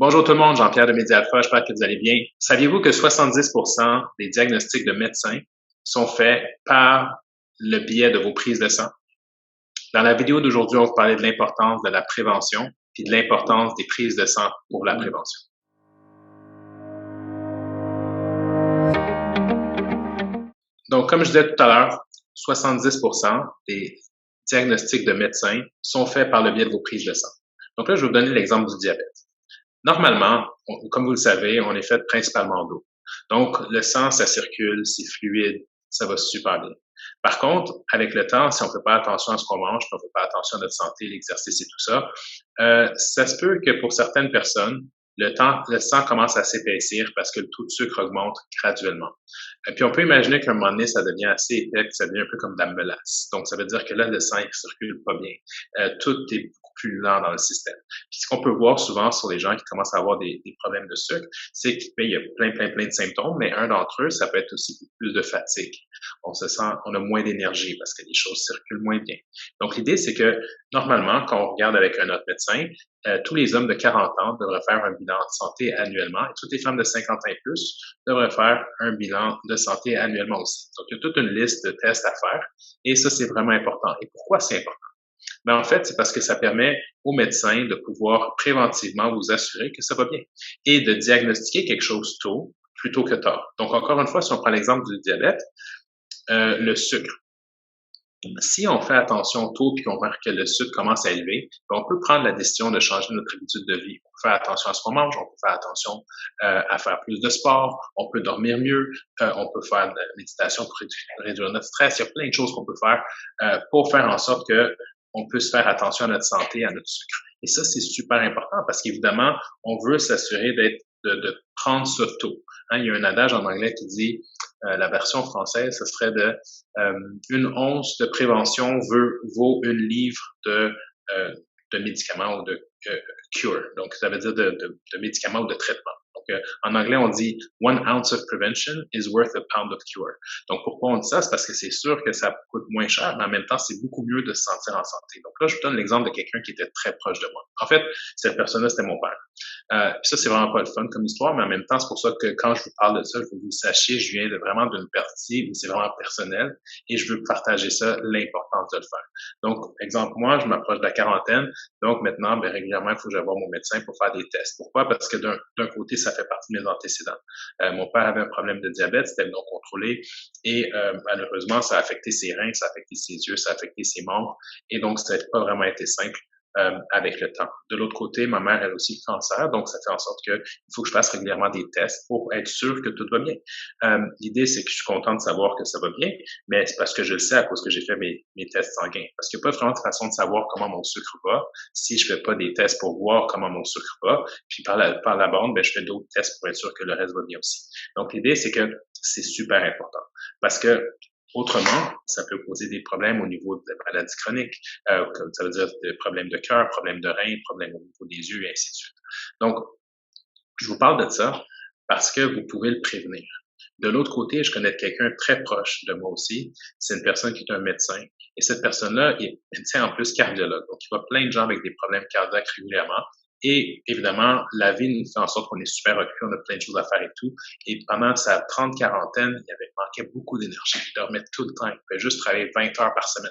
Bonjour tout le monde, Jean-Pierre de Medialpha, j'espère que vous allez bien. Saviez-vous que 70% des diagnostics de médecins sont faits par le biais de vos prises de sang? Dans la vidéo d'aujourd'hui, on va vous parler de l'importance de la prévention et de l'importance des prises de sang pour la prévention. Donc, comme je disais tout à l'heure, 70% des diagnostics de médecins sont faits par le biais de vos prises de sang. Donc là, je vais vous donner l'exemple du diabète. Normalement, comme vous le savez, on est fait principalement d'eau. Donc, le sang, ça circule, c'est fluide, ça va super bien. Par contre, avec le temps, si on ne fait pas attention à ce qu'on mange, si on ne fait pas attention à notre santé, l'exercice et tout ça, ça se peut que pour certaines personnes, le sang commence à s'épaissir parce que le taux de sucre augmente graduellement. Et puis, on peut imaginer qu'à un moment donné, ça devient assez épais, que ça devient un peu comme de la melasse. Donc, ça veut dire que là, le sang, il circule pas bien. Tout est beaucoup plus lent dans le système. Puis, ce qu'on peut voir souvent sur les gens qui commencent à avoir des problèmes de sucre, c'est qu'il y a plein de symptômes, mais un d'entre eux, ça peut être aussi plus de fatigue. On se sent, on a moins d'énergie parce que les choses circulent moins bien. Donc, l'idée, c'est que normalement, quand on regarde avec un autre médecin, tous les hommes de 40 ans devraient faire un bilan de santé annuellement et toutes les femmes de 50 ans et plus devraient faire un bilan de santé annuellement aussi. Donc, il y a toute une liste de tests à faire et ça, c'est vraiment important. Et pourquoi c'est important? Ben, en fait, c'est parce que ça permet aux médecins de pouvoir préventivement vous assurer que ça va bien et de diagnostiquer quelque chose tôt plutôt que tard. Donc, encore une fois, si on prend l'exemple du diabète, le sucre. Si on fait attention tôt puis qu'on remarque que le sucre commence à élever, on peut prendre la décision de changer notre habitude de vie. On peut faire attention à ce qu'on mange, on peut faire attention à faire plus de sport, on peut dormir mieux, on peut faire de la méditation pour réduire notre stress. Il y a plein de choses qu'on peut faire pour faire en sorte que on puisse faire attention à notre santé, à notre sucre. Et ça, c'est super important parce qu'évidemment, on veut s'assurer de prendre ça tôt. Hein, il y a un adage en anglais qui dit la version française, ce serait de une once de prévention vaut une livre de médicaments ou de cure. Donc, ça veut dire de médicaments ou de traitement. Donc, en anglais, on dit one ounce of prevention is worth a pound of cure. Donc, pourquoi on dit ça? C'est parce que c'est sûr que ça coûte moins cher, mais en même temps, c'est beaucoup mieux de se sentir en santé. Donc là, je vous donne l'exemple de quelqu'un qui était très proche de moi. En fait, cette personne-là, c'était mon père. Puis ça, c'est vraiment pas le fun comme histoire, mais en même temps, c'est pour ça que quand je vous parle de ça, je veux que vous sachiez, je viens vraiment d'une partie où c'est vraiment personnel et je veux partager ça, l'importance de le faire. Donc, exemple, moi, je m'approche de la quarantaine, donc maintenant, ben, régulièrement, il faut que j'aille voir mon médecin pour faire des tests. Pourquoi? Parce que d'un côté, ça fait partie de mes antécédents. Mon père avait un problème de diabète, c'était non contrôlé et malheureusement, ça a affecté ses reins, ça a affecté ses yeux, ça a affecté ses membres et donc, ça n'a pas vraiment été simple avec le temps. De l'autre côté, ma mère, elle a aussi le cancer, donc ça fait en sorte qu'il faut que je fasse régulièrement des tests pour être sûr que tout va bien. L'idée, c'est que je suis content de savoir que ça va bien, mais c'est parce que je le sais à cause que j'ai fait mes tests sanguins. Parce qu'il n'y a pas vraiment de façon de savoir comment mon sucre va si je fais pas des tests pour voir comment mon sucre va. Puis par la bande, ben, je fais d'autres tests pour être sûr que le reste va bien aussi. Donc l'idée, c'est que c'est super important parce que autrement, ça peut poser des problèmes au niveau de maladies chroniques, comme ça veut dire des problèmes de cœur, problèmes de reins, problèmes au niveau des yeux, et ainsi de suite. Donc, je vous parle de ça parce que vous pouvez le prévenir. De l'autre côté, je connais quelqu'un très proche de moi aussi. C'est une personne qui est un médecin. Et cette personne-là est médecin en plus cardiologue. Donc, il voit plein de gens avec des problèmes cardiaques régulièrement. Et évidemment, la vie nous fait en sorte qu'on est super occupé, on a plein de choses à faire et tout. Et pendant sa 30-quarantaine, il avait manqué beaucoup d'énergie. Il dormait tout le temps. Il pouvait juste travailler 20 heures par semaine.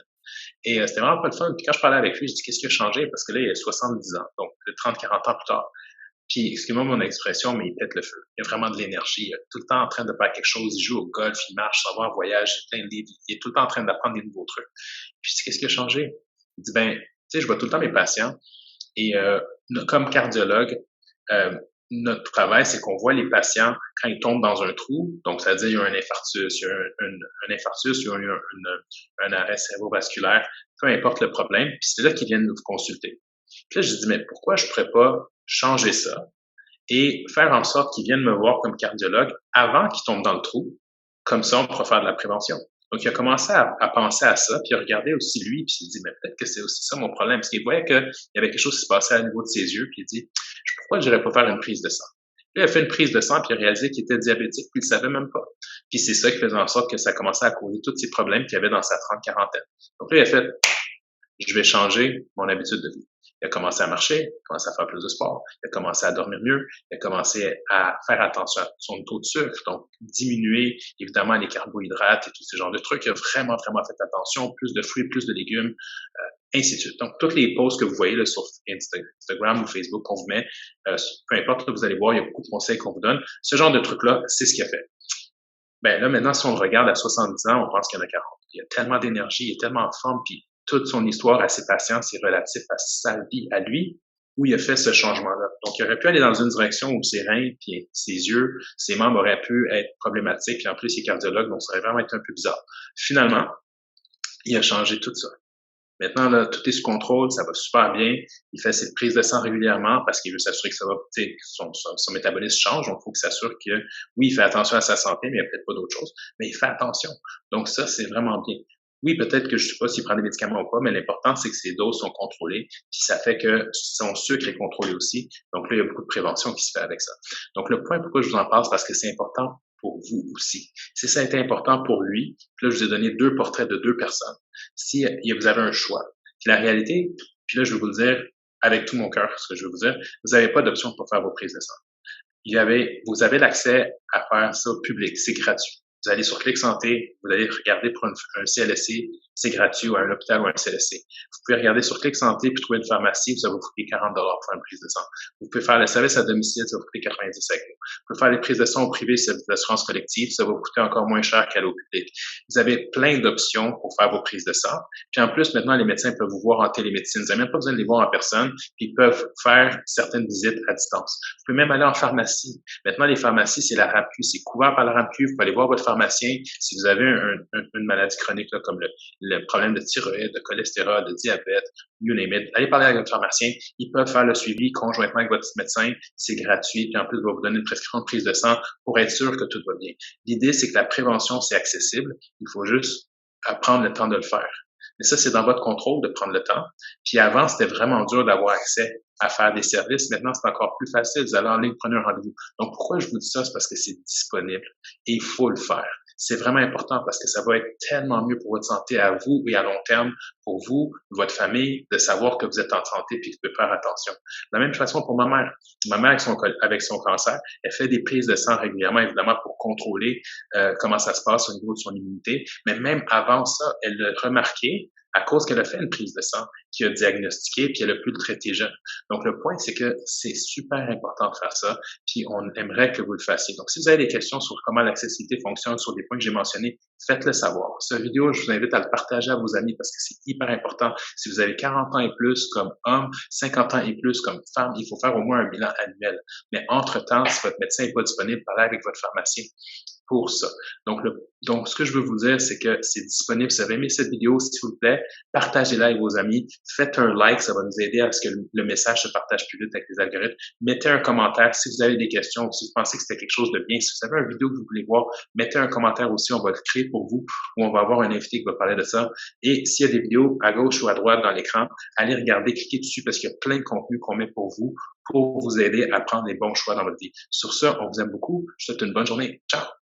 Et c'était vraiment pas le fun. Puis quand je parlais avec lui, je dis qu'est-ce qui a changé? Parce que là, il a 70 ans, donc 30-40 ans plus tard. Puis, excusez-moi mon expression, mais il pète le feu. Il a vraiment de l'énergie. Il est tout le temps en train de faire quelque chose. Il joue au golf, il marche, il s'en va en voyage, il est tout le temps en train d'apprendre des nouveaux trucs. Puis, je dis, qu'est-ce qui a changé? Il dit, ben, tu sais, je vois tout le temps mes patients et comme cardiologue, notre travail, c'est qu'on voit les patients quand ils tombent dans un trou. Donc, ça veut dire il y a un infarctus, il y a un infarctus, il y a un arrêt cérébrovasculaire, peu importe le problème. Puis c'est là qu'ils viennent nous consulter. Puis là, je dis, mais pourquoi je ne pourrais pas changer ça et faire en sorte qu'ils viennent me voir comme cardiologue avant qu'ils tombent dans le trou? Comme ça, on pourra faire de la prévention. Donc, il a commencé à penser à ça, puis il a regardé aussi lui, puis il s'est dit, mais peut-être que c'est aussi ça mon problème. Parce qu'il voyait qu'il y avait quelque chose qui se passait à niveau de ses yeux, puis il dit, pourquoi je n'irais pas faire une prise de sang? Puis il a fait une prise de sang, puis il a réalisé qu'il était diabétique, puis il ne le savait même pas. Puis c'est ça qui faisait en sorte que ça commençait à causer tous ces problèmes qu'il y avait dans sa 30-quarantaine. Donc là, il a fait, je vais changer mon habitude de vie. Il a commencé à marcher, il a commencé à faire plus de sport, il a commencé à dormir mieux, il a commencé à faire attention à son taux de sucre, donc diminuer évidemment les carbohydrates et tous ces genres de trucs. Il a vraiment, vraiment fait attention, plus de fruits, plus de légumes, ainsi de suite. Donc, toutes les posts que vous voyez là, sur Instagram ou Facebook qu'on vous met, peu importe, là, vous allez voir, il y a beaucoup de conseils qu'on vous donne. Ce genre de trucs-là, c'est ce qu'il a fait. Ben là, maintenant, si on le regarde à 70 ans, on pense qu'il y en a 40. Il a tellement d'énergie, il est tellement en forme, puis toute son histoire à ses patients, c'est relatif à sa vie, à lui, où il a fait ce changement-là. Donc, il aurait pu aller dans une direction où ses reins, puis ses yeux, ses membres auraient pu être problématiques, puis en plus, il est cardiologue, donc ça aurait vraiment été un peu bizarre. Finalement, il a changé tout ça. Maintenant, là, tout est sous contrôle, ça va super bien. Il fait ses prises de sang régulièrement parce qu'il veut s'assurer que ça va, son métabolisme change. Donc, il faut qu'il s'assure que, oui, il fait attention à sa santé, mais il n'y a peut-être pas d'autre chose, mais il fait attention. Donc, ça, c'est vraiment bien. Oui, peut-être que je ne sais pas s'il prend des médicaments ou pas, mais l'important, c'est que ses doses sont contrôlées, puis ça fait que son sucre est contrôlé aussi. Donc là, il y a beaucoup de prévention qui se fait avec ça. Donc, le point pourquoi je vous en parle, c'est parce que c'est important pour vous aussi. Si ça a été important pour lui, puis là, je vous ai donné 2 portraits de 2 personnes. Si vous avez un choix, puis la réalité, puis là, je vais vous le dire avec tout mon cœur, ce que je veux vous dire, vous n'avez pas d'option pour faire vos prises de sang. Vous avez l'accès à faire ça public, c'est gratuit. Vous allez sur Clic Santé, vous allez regarder pour un CLSC, c'est gratuit, ou un hôpital ou un CLSC. Vous pouvez regarder sur Clic Santé puis trouver une pharmacie, ça va vous coûter 40 pour faire une prise de sang. Vous pouvez faire le service à domicile, ça va vous coûter 90 euros. Vous pouvez faire les prises de sang au privé, c'est de l'assurance collective, ça va vous coûter encore moins cher qu'à l'eau public. Vous avez plein d'options pour faire vos prises de sang. Puis en plus, maintenant, les médecins peuvent vous voir en télémédecine. Vous n'avez même pas besoin de les voir en personne, puis ils peuvent faire certaines visites à distance. Vous pouvez même aller en pharmacie. Maintenant, les pharmacies, c'est la RAMQ, c'est couvert par la RAMQ. Vous pouvez aller voir votre pharmacien si vous avez une maladie chronique là, comme le problème de thyroïde, de cholestérol, de diabète, you name it. Allez parler avec votre pharmacien. Ils peuvent faire le suivi conjointement avec votre médecin. C'est gratuit. Puis en plus, il va vous donner une prescription de prise de sang pour être sûr que tout va bien. L'idée, c'est que la prévention, c'est accessible. Il faut juste prendre le temps de le faire. Mais ça, c'est dans votre contrôle de prendre le temps. Puis avant, c'était vraiment dur d'avoir accès à faire des services. Maintenant, c'est encore plus facile. Vous allez en ligne, prenez un rendez-vous. Donc, pourquoi je vous dis ça? C'est parce que c'est disponible et il faut le faire. C'est vraiment important parce que ça va être tellement mieux pour votre santé à vous et à long terme pour vous, votre famille, de savoir que vous êtes en santé et que vous pouvez faire attention. De la même façon pour ma mère. Ma mère, avec son cancer, elle fait des prises de sang régulièrement, évidemment, pour contrôler comment ça se passe au niveau de son immunité. Mais même avant ça, elle l'a remarqué à cause qu'elle a fait une prise de sang, qui a diagnostiqué, puis elle a pu le traiter jeune. Donc, le point, c'est que c'est super important de faire ça, puis on aimerait que vous le fassiez. Donc, si vous avez des questions sur comment l'accessibilité fonctionne, sur des points que j'ai mentionnés, faites-le savoir. Cette vidéo, je vous invite à le partager à vos amis parce que c'est hyper important. Si vous avez 40 ans et plus comme homme, 50 ans et plus comme femme, il faut faire au moins un bilan annuel. Mais entre-temps, si votre médecin n'est pas disponible, parlez avec votre pharmacien pour ça. Donc, ce que je veux vous dire, c'est que c'est disponible. Si vous avez aimé cette vidéo, s'il vous plaît, partagez-la avec vos amis. Faites un like, ça va nous aider à ce que le message se partage plus vite avec les algorithmes. Mettez un commentaire si vous avez des questions ou si vous pensez que c'était quelque chose de bien. Si vous avez une vidéo que vous voulez voir, mettez un commentaire aussi. On va le créer pour vous ou on va avoir un invité qui va parler de ça. Et s'il y a des vidéos à gauche ou à droite dans l'écran, allez regarder, cliquez dessus parce qu'il y a plein de contenu qu'on met pour vous aider à prendre les bons choix dans votre vie. Sur ça, on vous aime beaucoup. Je vous souhaite une bonne journée. Ciao!